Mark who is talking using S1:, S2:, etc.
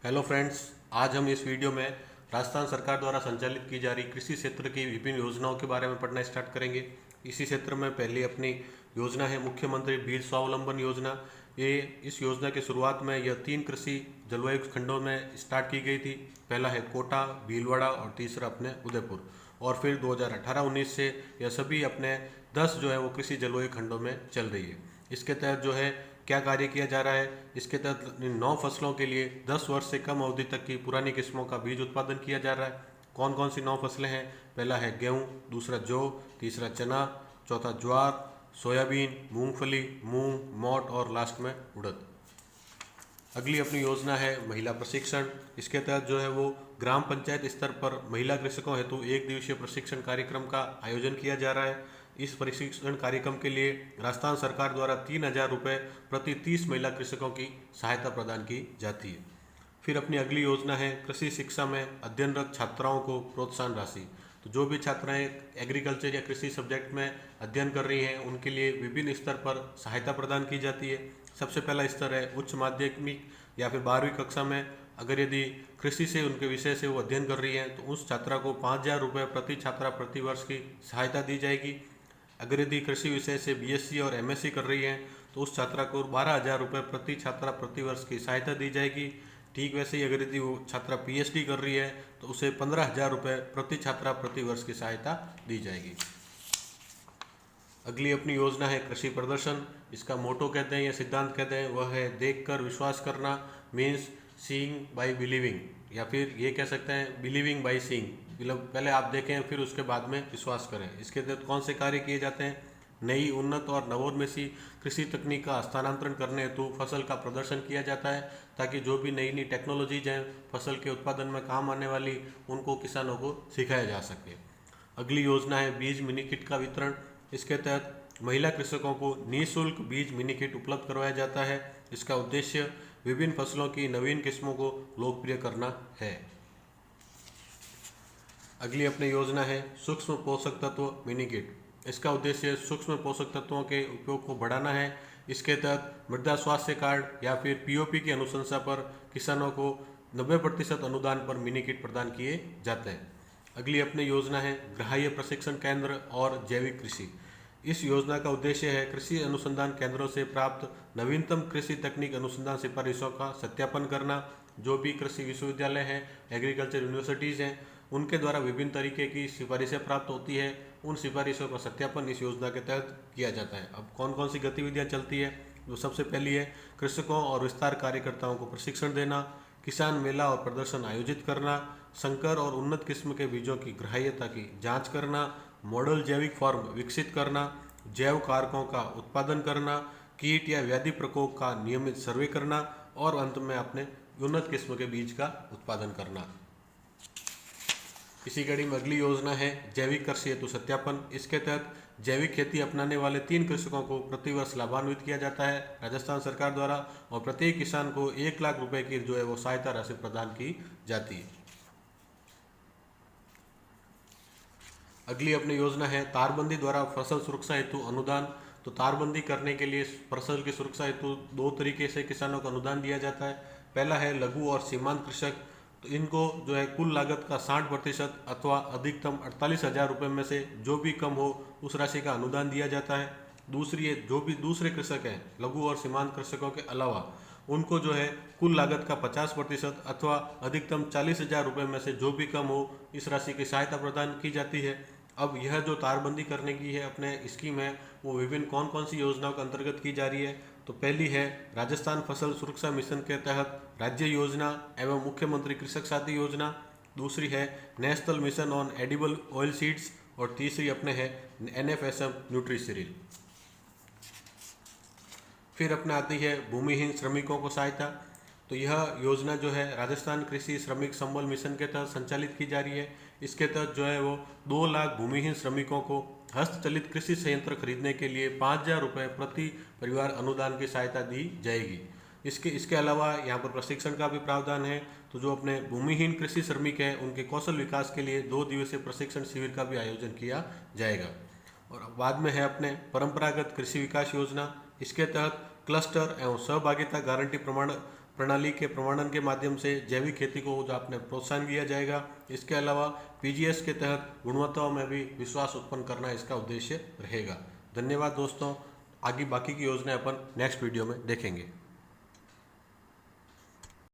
S1: Hello friends, आज हम इस वीडियो में राजस्थान सरकार द्वारा संचालित की जा रही कृषि क्षेत्र की विभिन्न योजनाओं के बारे में पढ़ना स्टार्ट करेंगे। इसी क्षेत्र में पहली अपनी योजना है मुख्यमंत्री बीज स्वावलंबन योजना। ये इस योजना की शुरुआत में यह 3 कृषि जलवायु खंडों में स्टार्ट की गई थी। पहला है कोटा, भीलवाड़ा और तीसरा अपने उदयपुर। और फिर 2018-19 से यह सभी अपने 10 जो है वो कृषि जलवायु खंडों में चल रही है। इसके तहत जो है क्या कार्य किया जा रहा है, इसके तहत 9 फसलों के लिए 10 वर्ष से कम अवधि तक की पुरानी किस्मों का बीज उत्पादन किया जा रहा है। कौन कौन सी 9 फसलें हैं? पहला है गेहूं, दूसरा जौ, तीसरा चना, चौथा ज्वार, सोयाबीन, मूंगफली, मूंग, मोट और लास्ट में उड़द। अगली अपनी योजना है महिला प्रशिक्षण। इसके तहत जो है वो ग्राम पंचायत स्तर पर महिला कृषकों हेतु 1 दिवसीय प्रशिक्षण कार्यक्रम का आयोजन किया जा रहा है। इस प्रशिक्षण कार्यक्रम के लिए राजस्थान सरकार द्वारा 3,000 रुपये प्रति 30 महिला कृषकों की सहायता प्रदान की जाती है। फिर अपनी अगली योजना है कृषि शिक्षा में अध्ययनरत छात्राओं को प्रोत्साहन राशि। तो जो भी छात्राएं एग्रीकल्चर या कृषि सब्जेक्ट में अध्ययन कर रही हैं उनके लिए विभिन्न स्तर पर सहायता प्रदान की जाती है। सबसे पहला स्तर है उच्च माध्यमिक या फिर 12वीं कक्षा में अगर यदि कृषि से उनके विषय से वो अध्ययन कर रही हैं तो उस छात्रा को 5,000 रुपये प्रति छात्रा प्रति वर्ष की सहायता दी जाएगी। अगर यदि कृषि विषय से बीएससी और एमएससी कर रही हैं तो उस छात्रा को 12,000 रुपये प्रति छात्रा प्रति वर्ष की सहायता दी जाएगी। ठीक वैसे ही अगर यदि वो छात्रा पीएचडी कर रही है तो उसे 15,000 रुपये प्रति छात्रा प्रति वर्ष की सहायता दी जाएगी। अगली अपनी योजना है कृषि प्रदर्शन। इसका मोटो कहते हैं या सिद्धांत कहते हैं वह है देखकर विश्वास करना, मीन्स सीइंग बाय बिलीविंग, या फिर ये कह सकते हैं बिलीविंग बाय सीइंग। मतलब पहले आप देखें फिर उसके बाद में विश्वास करें। इसके तहत कौन से कार्य किए जाते हैं? नई, उन्नत और नवोन्मेषी कृषि तकनीक का हस्तांतरण करने हेतु फसल का प्रदर्शन किया जाता है ताकि जो भी नई नई टेक्नोलॉजीज हैं फसल के उत्पादन में काम आने वाली उनको किसानों को सिखाया जा सके। अगली योजना है बीज मिनी किट का वितरण। इसके तहत महिला कृषकों को निःशुल्क बीज मिनी किट उपलब्ध करवाया जाता है। इसका उद्देश्य विभिन्न फसलों की नवीन किस्मों को लोकप्रिय करना है। अगली अपनी योजना है सूक्ष्म पोषक तत्व मिनी किट। इसका उद्देश्य सूक्ष्म पोषक तत्वों के उपयोग को बढ़ाना है। इसके तहत मृदा स्वास्थ्य कार्ड या फिर पीओपी की अनुशंसा पर किसानों को 90% अनुदान पर मिनी किट प्रदान किए जाते हैं। अगली अपनी योजना है ग्राह्य प्रशिक्षण केंद्र और जैविक कृषि। इस योजना का उद्देश्य है कृषि अनुसंधान केंद्रों से प्राप्त नवीनतम कृषि तकनीक अनुसंधान सिफारिशों का सत्यापन करना। जो भी कृषि विश्वविद्यालय हैं, एग्रीकल्चर यूनिवर्सिटीज़ हैं, उनके द्वारा विभिन्न तरीके की सिफारिशें प्राप्त होती है, उन सिफारिशों का सत्यापन इस योजना के तहत किया जाता है। अब कौन कौन सी गतिविधियां चलती है? जो सबसे पहली है कृषकों और विस्तार कार्यकर्ताओं को प्रशिक्षण देना, किसान मेला और प्रदर्शन आयोजित करना, संकर और उन्नत किस्म के बीजों की ग्राह्यता की जांच करना, मॉडल जैविक फॉर्म विकसित करना, जैव कारकों का उत्पादन करना, कीट या व्याधि प्रकोप का नियमित सर्वे करना और अंत में अपने उन्नत किस्म के बीज का उत्पादन करना। इसी कड़ी में अगली योजना है जैविक कृषि हेतु सत्यापन। इसके तहत जैविक खेती अपनाने वाले 3 कृषकों को प्रतिवर्ष लाभान्वित किया जाता है राजस्थान सरकार द्वारा और प्रत्येक किसान को 1 लाख रुपए की जो है वो सहायता राशि प्रदान की जाती है। अगली अपनी योजना है तारबंदी द्वारा फसल सुरक्षा हेतु अनुदान। तो तारबंदी करने के लिए फसल की सुरक्षा हेतु 2 तरीके से किसानों को अनुदान दिया जाता है। पहला है लघु और सीमांत कृषक। तो इनको जो है कुल लागत का 60% अथवा अधिकतम 48,000 रुपये में से जो भी कम हो उस राशि का अनुदान दिया जाता है। दूसरी है जो भी दूसरे कृषक हैं लघु और सीमांत कृषकों के अलावा उनको जो है कुल लागत का 50% अथवा अधिकतम 40,000 रुपये में से जो भी कम हो इस राशि की सहायता प्रदान की जाती है। अब यह जो तारबंदी करने की है अपने स्कीम है वो विभिन्न कौन कौन सी योजनाओं के अंतर्गत की जा रही है? तो पहली है राजस्थान फसल सुरक्षा मिशन के तहत राज्य योजना एवं मुख्यमंत्री कृषक साथी योजना। दूसरी है national mission on edible oil seeds और तीसरी अपने है NFSM न्यूट्रीसीरियल। फिर अपने आती है भूमिहीन श्रमिकों को सहायता। तो यह योजना जो है राजस्थान कृषि श्रमिक संबल मिशन के तहत संचालित की जा रही है। इसके तहत जो है वो 2 लाख भूमिहीन श्रमिकों को हस्तचलित कृषि संयंत्र खरीदने के लिए 5,000 रुपये प्रति परिवार अनुदान की सहायता दी जाएगी। इसके अलावा यहाँ पर प्रशिक्षण का भी प्रावधान है। तो जो अपने भूमिहीन कृषि श्रमिक हैं उनके कौशल विकास के लिए 2 दिवसीय प्रशिक्षण शिविर का भी आयोजन किया जाएगा। और बाद में है अपने परंपरागत कृषि विकास योजना। इसके तहत क्लस्टर एवं सहभागिता गारंटी प्रमाण प्रणाली के प्रमाणन के माध्यम से जैविक खेती को जो आपने प्रोत्साहन दिया जाएगा। इसके अलावा पीजीएस के तहत गुणवत्ताओं में भी विश्वास उत्पन्न करना इसका उद्देश्य रहेगा। धन्यवाद दोस्तों। आगे बाकी की योजनाएं अपन नेक्स्ट वीडियो में देखेंगे।